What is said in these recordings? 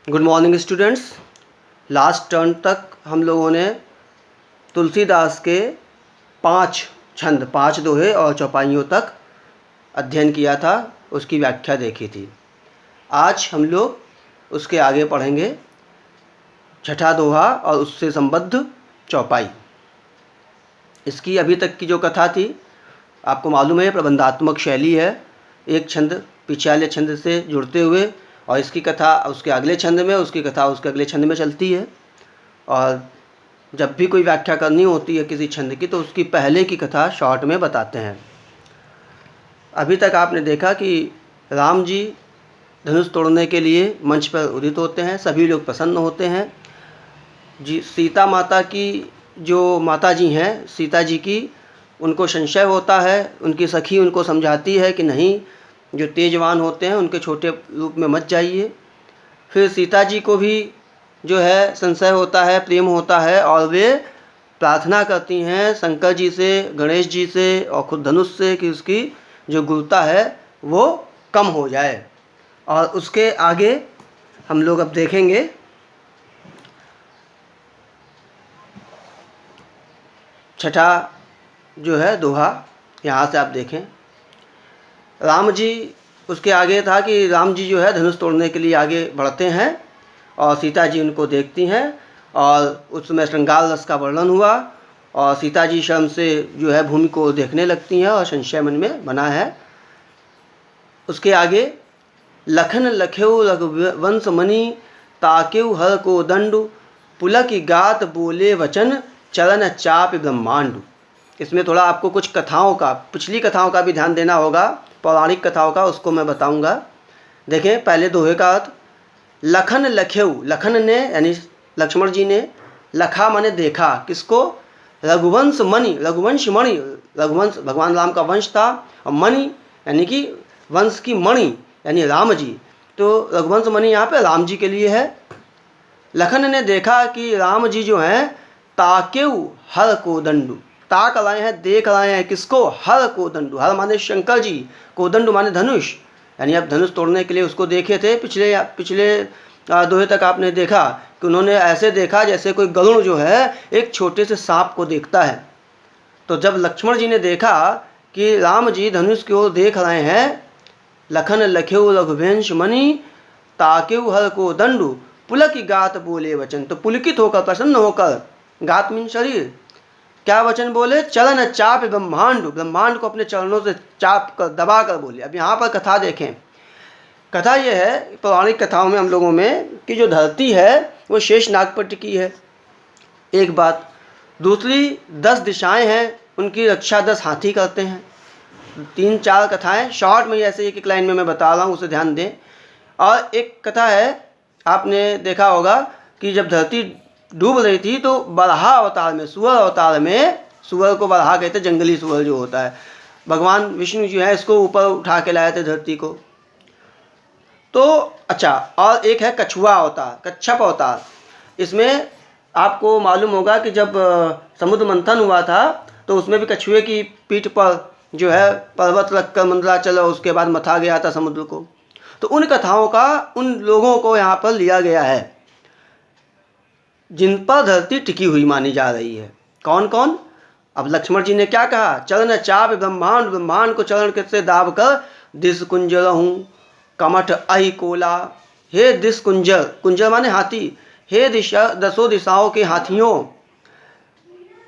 Good morning students. Last turn तक हम लोगों ने तुलसीदास के 5 छंद, 5 दोहे और चौपाइयों तक अध्ययन किया था, उसकी व्याख्या देखी थी। आज हम लोग उसके आगे पढ़ेंगे छठा दोहा और उससे संबद्ध चौपाई। इसकी अभी तक की जो कथा थी, आपको मालूम है प्रबंधात्मक शैली है, एक छंद पिछले छंद से जुड़ते हुए, और इसकी कथा उसके अगले छंद में, उसकी कथा उसके अगले छंद में चलती है। और जब भी कोई व्याख्या करनी होती है किसी छंद की, तो उसकी पहले की कथा शॉर्ट में बताते हैं। अभी तक आपने देखा कि राम जी धनुष तोड़ने के लिए मंच पर उदित होते हैं, सभी लोग प्रसन्न होते हैं जी। सीता माता की जो माता जी हैं, सीता जी की, उनको संशय होता है, उनकी सखी उनको समझाती है कि नहीं, जो तेजवान होते हैं उनके छोटे रूप में मत जाइए। फिर सीता जी को भी जो है संशय होता है, प्रेम होता है, और वे प्रार्थना करती हैं शंकर जी से, गणेश जी से और खुद धनुष से कि उसकी जो गुरुता है वो कम हो जाए। और उसके आगे हम लोग अब देखेंगे छठा जो है दोहा। यहाँ से आप देखें, राम जी, उसके आगे था कि राम जी जो है धनुष तोड़ने के लिए आगे बढ़ते हैं और सीता जी उनको देखती हैं, और उसमें श्रृंगार रस का वर्णन हुआ, और सीता जी शर्म से जो है भूमि को देखने लगती हैं और संशय मन में बना है। उसके आगे लखन लखेउ रघुवंश मणि, ताकेउ हर को दंडु, पुलक गात बोले वचन, चरण चाप ब्रह्मांडु। इसमें थोड़ा आपको कुछ कथाओं का, पिछली कथाओं का भी ध्यान देना होगा, पौराणिक कथाओं का, उसको मैं बताऊंगा। देखें पहले दोहे का अर्थ, लखन लखेउ, लखन ने यानी लक्ष्मण जी ने, लखा माने देखा, किसको? रघुवंश मणि, रघुवंश मणि, रघुवंश भगवान राम का वंश था, और मणि यानी कि वंश की मणि यानी राम जी, तो रघुवंश मणि यहाँ पे राम जी के लिए है। लखन ने देखा कि राम जी जो हैं ताकेउ हर को दंडु, ताक लाए हैं, देख लाए हैं, किसको? हर को दंडु, हर माने शंकर जी, कोदंडु माने धनुष, यानी अब धनुष तोड़ने के लिए उसको देखे थे। पिछले दोहे तक आपने देखा कि उन्होंने ऐसे देखा जैसे कोई गरुड़ जो है एक छोटे से सांप को देखता है। तो जब लक्ष्मण जी ने देखा कि राम जी धनुष की ओर देख रहे हैं, लखन लखेउ रघुवंश मणि, ताकेउ हर को दंडु, पुलक गात बोले वचन, तो पुलकित होकर, प्रसन्न होकर, गात मीन शरीर, क्या वचन बोले? चरण चाप ब्रह्मांड, ब्रह्मांड को अपने चरणों से चाप कर, दबा कर बोले। अब यहाँ पर कथा देखें, कथा यह है पौराणिक कथाओं में हम लोगों में कि जो धरती है वो शेष नाग पर टिकी है, एक बात। दूसरी 10 दिशाएं हैं, उनकी रक्षा 10 हाथी करते हैं। 3-4 कथाएं शॉर्ट में, ऐसे एक लाइन में मैं बता रहा हूँ, उसे ध्यान दें। और एक कथा है, आपने देखा होगा कि जब धरती डूब रही थी तो बरहा अवतार में, सुअर अवतार में, सुअर को बरहा कहते, जंगली सुअर जो होता है, भगवान विष्णु जी हैं इसको ऊपर उठा के लाए थे धरती को। तो अच्छा, और एक है कछुआ अवतार, कच्छप अवतार। इसमें आपको मालूम होगा कि जब समुद्र मंथन हुआ था तो उसमें भी कछुए की पीठ पर जो है पर्वत रखकर मंदराचल, और उसके बाद मथा गया था समुद्र को। तो उन कथाओं का, उन लोगों को यहाँ पर लिया गया है जिन पर धरती टिकी हुई मानी जा रही है। कौन कौन? अब लक्ष्मण जी ने क्या कहा? चरण चाप ब्रह्मांड, ब्रह्मांड को चरण से दाब कर, दिस कुंजर हूँ कमठ अहि कोला, हे दिस कुंजर, कुंजर माने हाथी, हे दिशा, 10 दिशाओं के हाथियों,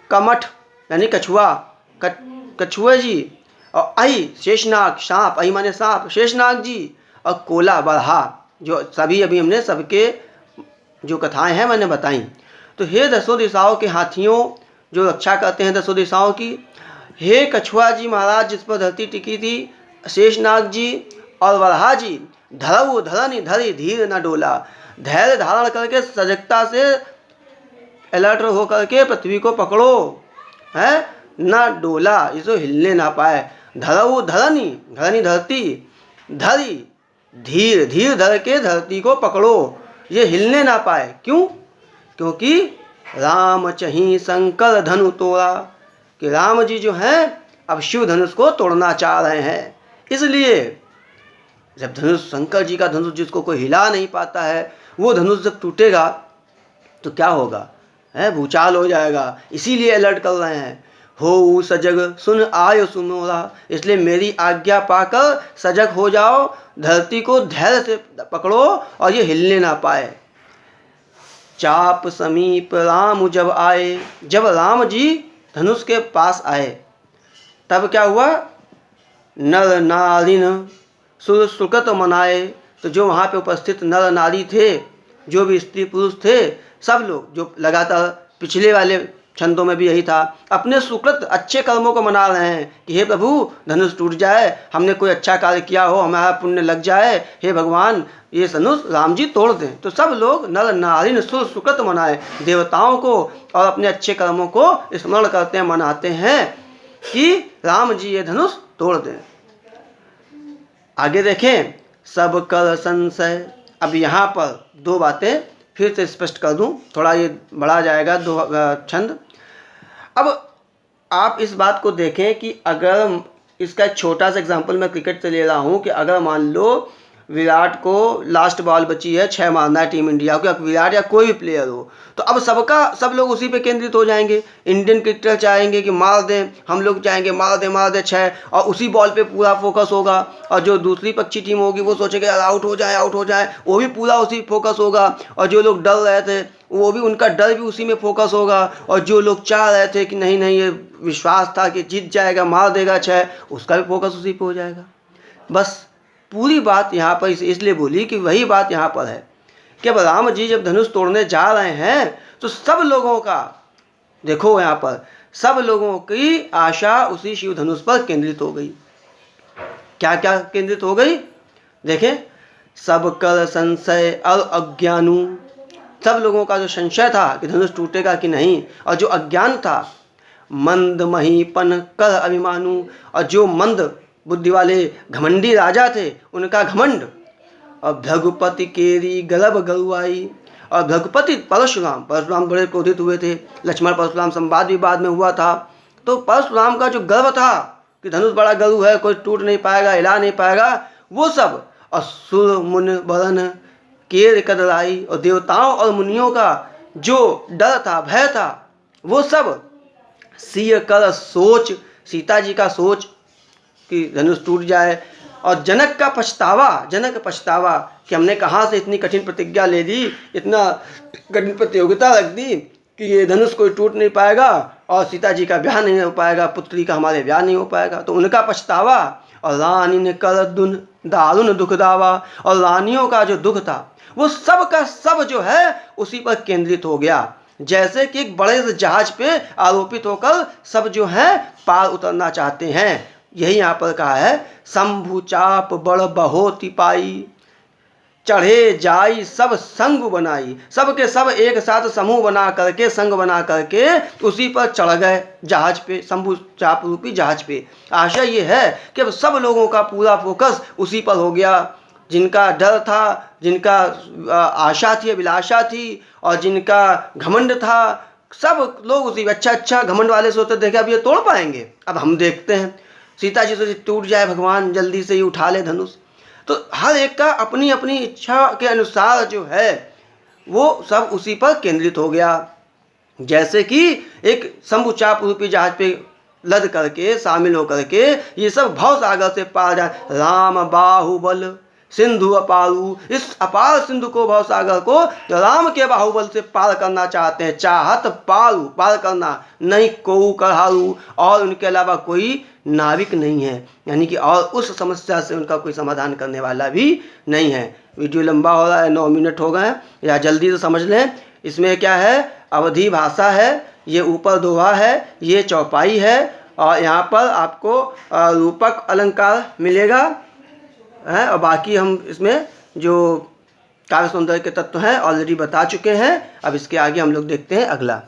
कमठ यानी कछुआ, कछुए जी, और अहि शेषनाग, सांप, अहि माने सांप, शेषनाग जी, और कोला बरहा, जो सभी अभी हमने सबके जो कथाएं हैं मैंने बताई। तो हे 10 दिशाओं के हाथियों जो रक्षा करते हैं 10 दिशाओं की, हे कछुआ जी महाराज जिस पर धरती टिकी थी, शेषनाग जी और बरहा जी, धरऊ धरनी धरी धीर न डोला, धैर्य धारण करके सजगता से अलर्ट होकर के पृथ्वी को पकड़ो, है न डोला, इसे हिलने ना पाए। धरऊ धरनी, धरनी धरती, धरी धीर, धीर धर के धरती को पकड़ो, ये हिलने ना पाए। क्यों? क्योंकि राम चही शंकर धनु तोड़ा, कि राम जी जो हैं अब शिव धनुष को तोड़ना चाह रहे हैं, इसलिए जब धनुष, शंकर जी का धनुष जिसको कोई हिला नहीं पाता है, वो धनुष जब टूटेगा तो क्या होगा, है भूचाल हो जाएगा। इसीलिए अलर्ट कर रहे हैं, हो सजग सुन आयो सुमोरा, इसलिए मेरी आज्ञा पाकर सजग हो जाओ, धरती को धैर्य से पकड़ो और ये हिलने ना पाए। चाप समीप राम जब आए, जब राम जी धनुष के पास आए तब क्या हुआ, नर नारिन सुर सुकृत मनाए, तो जो वहाँ पे उपस्थित नर नारी थे, जो भी स्त्री पुरुष थे, सब लोग, जो लगातार पिछले वाले छंदों में भी यही था, अपने सुकृत अच्छे कर्मों को मना रहे हैं कि हे प्रभु धनुष टूट जाए, हमने कोई अच्छा कार्य किया हो, हमारा पुण्य लग जाए, हे भगवान ये धनुष राम जी तोड़ दें। तो सब लोग नर नारी सुर सुकृत मनाए, देवताओं को और अपने अच्छे कर्मों को स्मरण करते हैं, मनाते हैं कि राम जी ये धनुष तोड़ दें। आगे देखें, सब कर संशय। अब यहाँ पर दो बातें फिर से स्पष्ट कर दूं, थोड़ा ये बढ़ा जाएगा दो छंद। अब आप इस बात को देखें कि अगर इसका एक छोटा सा एग्जांपल मैं क्रिकेट से ले रहा हूँ कि अगर मान लो विराट को लास्ट बॉल बची है, 6 मारना है टीम इंडिया को, विराट या कोई भी प्लेयर हो, तो अब सब लोग उसी पे केंद्रित हो जाएंगे। इंडियन क्रिकेटर चाहेंगे कि मार दें, हम लोग चाहेंगे मार दे 6, और उसी बॉल पे पूरा फोकस होगा। और जो दूसरी पक्षी टीम होगी वो सोचेगा यार आउट हो जाए, वो भी पूरा उसी फोकस होगा। और जो लोग डर रहे थे वो भी, उनका डर भी उसी में फोकस होगा। और जो लोग चाह रहे थे कि नहीं ये विश्वास था कि जीत जाएगा, मार देगा 6, उसका भी फोकस उसी पे हो जाएगा। बस पूरी बात यहाँ पर इसलिए बोली कि वही बात यहाँ पर है कि अब राम जी जब धनुष तोड़ने जा रहे हैं तो सब लोगों का, देखो यहाँ पर सब लोगों की आशा उसी शिव धनुष पर केंद्रित हो गई। क्या क्या केंद्रित हो गई, देखें, सब कर संशय और अज्ञानु, सब लोगों का जो संशय था कि धनुष टूटेगा कि नहीं, और जो अज्ञान था, मंद महीपन कर अभिमानु, और जो मंद बुद्धि वाले घमंडी राजा थे उनका घमंड, और भृगुपति केरी गलब गरुआई, और भृगुपति परशुराम बड़े क्रोधित हुए थे। लक्ष्मण परशुराम संवाद विवाद में हुआ था, तो परशुराम का जो गर्व था कि धनुष बड़ा गरु है, कोई टूट नहीं पाएगा, हिला नहीं पाएगा, वो सब असुर मुन वरन केर कदराई, और देवताओं और मुनियों का जो डर था, भय था, वो सब सिय कर सोच, सीता जी का सोच कि धनुष टूट जाए, और जनक पछतावा कि हमने कहाँ से इतनी कठिन प्रतिज्ञा ले दी, इतना कठिन प्रतियोगिता रख दी कि ये धनुष कोई टूट नहीं पाएगा और सीता जी का ब्याह नहीं हो पाएगा, पुत्री का हमारे ब्याह नहीं हो पाएगा, तो उनका पछतावा। और रानी ने कर दारुण दुख दावा, और रानियों का जो दुख था वो सब का सब जो है उसी पर केंद्रित हो गया। जैसे कि एक बड़े से जहाज पे आरोपित होकर सब जो है पार उतरना चाहते हैं। यही यहाँ पर कहा है, शंभु चाप बड़ बहोति पाई, चढ़े जाई सब संग बनाई, सब के सब एक साथ समूह बना करके, संग बना करके उसी पर चढ़ गए जहाज पे, शंभु चाप रूपी जहाज पे। आशा ये है कि अब सब लोगों का पूरा फोकस उसी पर हो गया, जिनका डर था, जिनका आशा थी, अभिलाषा थी, और जिनका घमंड था, सब लोग उसी। अच्छा घमंड वाले सोचते देखे अब ये तोड़ पाएंगे, अब हम देखते हैं, सीता जी तो टूट जाए, भगवान जल्दी से ही उठा ले धनुष। तो हर एक का अपनी अपनी इच्छा के अनुसार जो है वो सब उसी पर केंद्रित हो गया। जैसे कि एक शंभु चाप रूपी जहाज पे लद करके, शामिल होकर के ये सब भव सागर से पार जाए। राम बाहुबल सिंधु अपारू, इस अपार सिंधु को, भव सागर को राम के बाहुबल से पार करना चाहते हैं। चाहत पारू, पार करना, नहीं कोऊ कहारू, और उनके अलावा कोई नाविक नहीं है, यानी कि और उस समस्या से उनका कोई समाधान करने वाला भी नहीं है। वीडियो लंबा हो रहा है, 9 मिनट हो गए हैं, या जल्दी से समझ लें। इसमें क्या है, अवधी भाषा है, ये ऊपर दोहा है, ये चौपाई है, और यहाँ पर आपको रूपक अलंकार मिलेगा है, और बाकी हम इसमें जो काव्य सौंदर्य के तत्व हैं ऑलरेडी बता चुके हैं। अब इसके आगे हम लोग देखते हैं अगला।